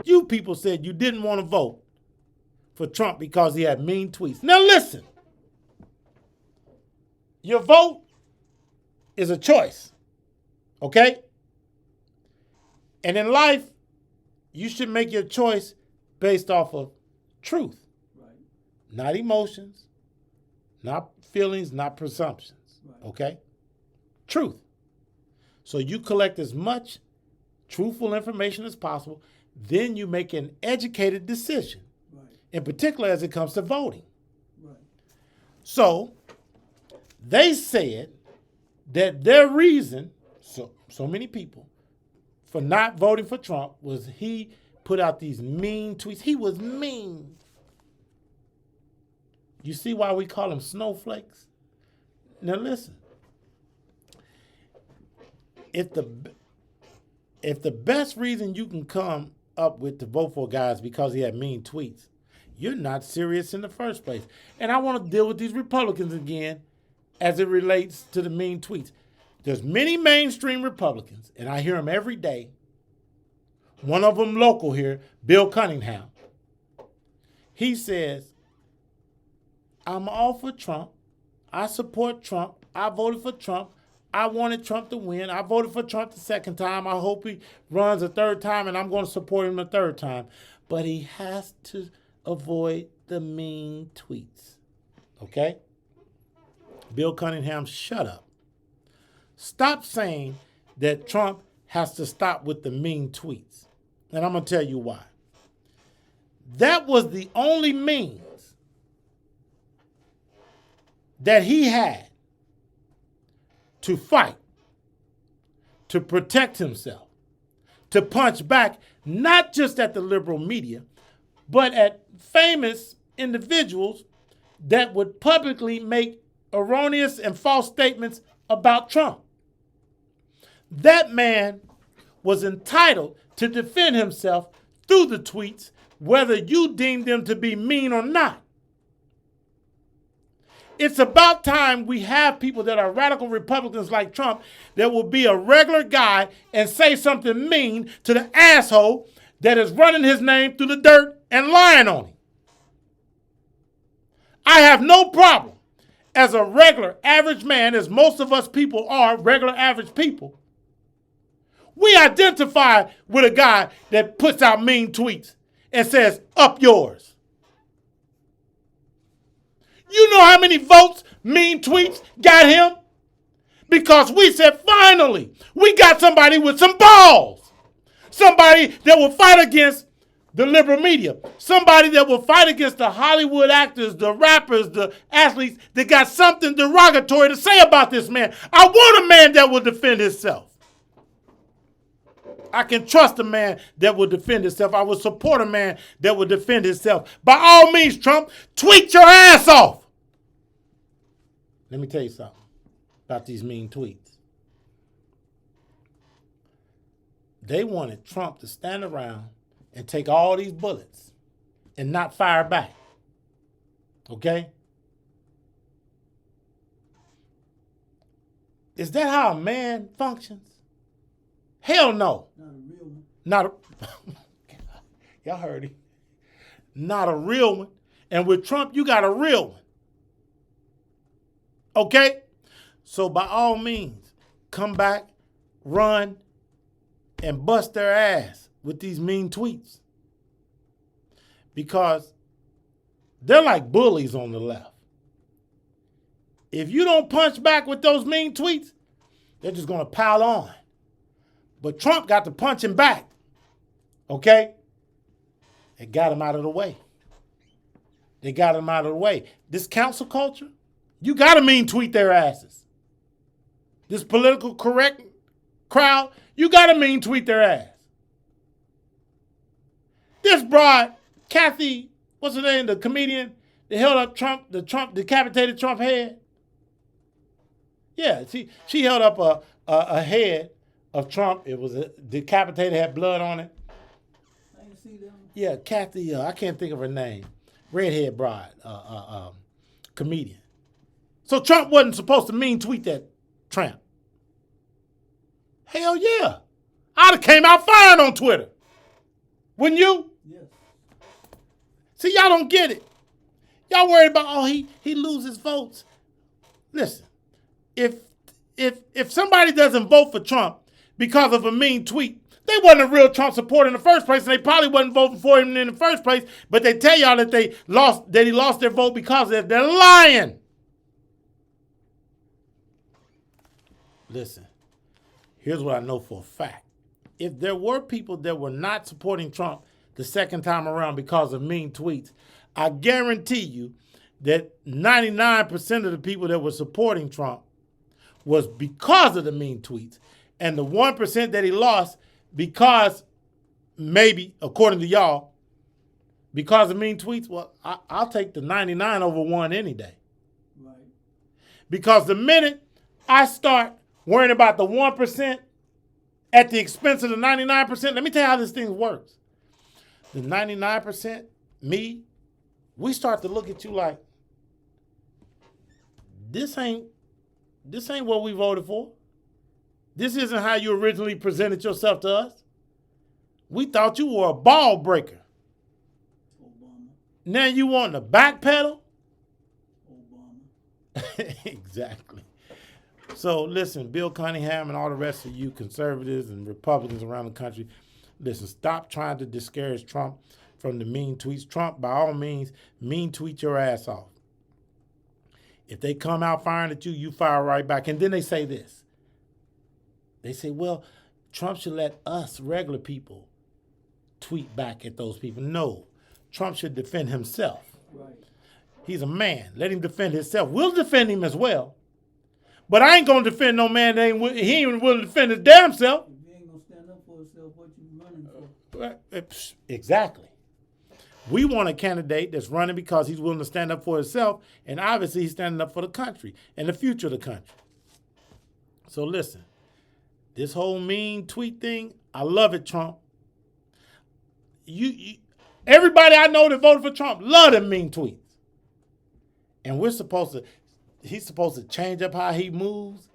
you people said you didn't want to vote for Trump because he had mean tweets. Now listen, your vote is a choice, okay? And in life, you should make your choice based off of truth, right? Not emotions, not feelings, not presumptions, right. Okay? Truth. So you collect as much truthful information as possible, then you make an educated decision, right. In particular as it comes to voting. Right. So they said that their reason, so many people, for not voting for Trump was he put out these mean tweets. He was mean. You see why we call them snowflakes? Now listen. If the best reason you can come up with to vote for a guy is because he had mean tweets, you're not serious in the first place. And I want to deal with these Republicans again as it relates to the mean tweets. There's many mainstream Republicans, and I hear them every day. One of them local here, Bill Cunningham. He says, I'm all for Trump. I support Trump. I voted for Trump. I wanted Trump to win. I voted for Trump the second time. I hope he runs a third time, and I'm going to support him the third time. But he has to avoid the mean tweets. Okay? Bill Cunningham, shut up. Stop saying that Trump has to stop with the mean tweets. And I'm going to tell you why. That was the only means that he had to fight, to protect himself, to punch back, not just at the liberal media, but at famous individuals that would publicly make erroneous and false statements about Trump. That man was entitled to defend himself through the tweets, whether you deemed them to be mean or not. It's about time we have people that are radical Republicans like Trump that will be a regular guy and say something mean to the asshole that is running his name through the dirt and lying on him. I have no problem as a regular average man, as most of us people are regular average people. We identify with a guy that puts out mean tweets and says, up yours. You know how many votes mean tweets got him? Because we said, finally, we got somebody with some balls. Somebody that will fight against the liberal media. Somebody that will fight against the Hollywood actors, the rappers, the athletes that got something derogatory to say about this man. I want a man that will defend himself. I can trust a man that will defend himself. I will support a man that will defend himself. By all means, Trump, tweet your ass off. Let me tell you something about these mean tweets. They wanted Trump to stand around and take all these bullets and not fire back. Okay? Is that how a man functions? Hell no. Not a real one. Not a, y'all heard him. Not a real one. And with Trump, you got a real one. Okay? So by all means, come back, run, and bust their ass with these mean tweets. Because they're like bullies on the left. If you don't punch back with those mean tweets, they're just going to pile on. But Trump got to punch him back. Okay? It got him out of the way. They got him out of the way. This council culture, you got to mean tweet their asses. This political correct crowd, you got to mean tweet their ass. This broad, Kathy, what's her name, the comedian that held up Trump, the decapitated Trump head. Yeah, she held up a head of Trump. It was decapitated, had blood on it. I didn't see them. Yeah, Kathy, I can't think of her name. Redhead broad, comedian. So Trump wasn't supposed to mean tweet that tramp. Hell yeah. I'd have came out firing on Twitter. Wouldn't you? Yes. See, y'all don't get it. Y'all worried about, he loses votes. Listen, if somebody doesn't vote for Trump because of a mean tweet, they wasn't a real Trump supporter in the first place, and they probably wasn't voting for him in the first place, but they tell y'all that he lost their vote because of they're lying. Listen, here's what I know for a fact. If there were people that were not supporting Trump the second time around because of mean tweets, I guarantee you that 99% of the people that were supporting Trump was because of the mean tweets. And the 1% that he lost because maybe, according to y'all, because of mean tweets, well, I'll take the 99 over 1 any day. Right. Because the minute I start worrying about the 1% at the expense of the 99%, let me tell you how this thing works. The 99%, me, we start to look at you like, this ain't what we voted for. This isn't how you originally presented yourself to us. We thought you were a ball breaker. Obama. Now you want to backpedal? Obama. Exactly. So listen, Bill Cunningham and all the rest of you conservatives and Republicans around the country, listen, stop trying to discourage Trump from the mean tweets. Trump, by all means, mean tweet your ass off. If they come out firing at you, you fire right back. And then they say this. They say, well, Trump should let us, regular people, tweet back at those people. No, Trump should defend himself. Right. He's a man. Let him defend himself. We'll defend him as well. But I ain't going to defend no man that he ain't willing to defend his damn self. If you ain't gonna stand up for yourself, what you running for? Exactly. We want a candidate that's running because he's willing to stand up for himself, and obviously he's standing up for the country and the future of the country. So listen, this whole mean tweet thing, I love it, Trump. Everybody I know that voted for Trump love them mean tweets. And he's supposed to change up how he moves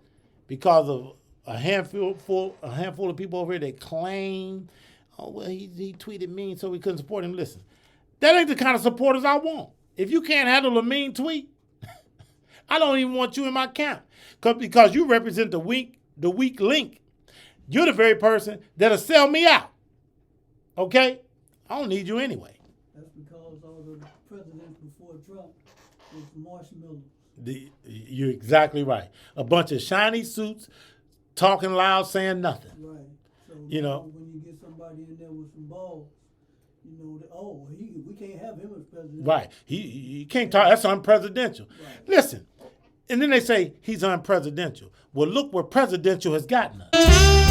because of a handful of people over here that claim, oh, well, he tweeted mean so we couldn't support him. Listen, that ain't the kind of supporters I want. If you can't handle a mean tweet, I don't even want you in my camp because you represent the weak link. You're the very person that'll sell me out. Okay? I don't need you anyway. That's because all the presidents before Trump was marshmallows. You're exactly right. A bunch of shiny suits, talking loud, saying nothing. Right. So you know, when you get somebody in there with some balls, you know, we can't have him as president. Right. He can't talk. That's unpresidential. Right. Listen, and then they say he's unpresidential. Well, look where presidential has gotten us.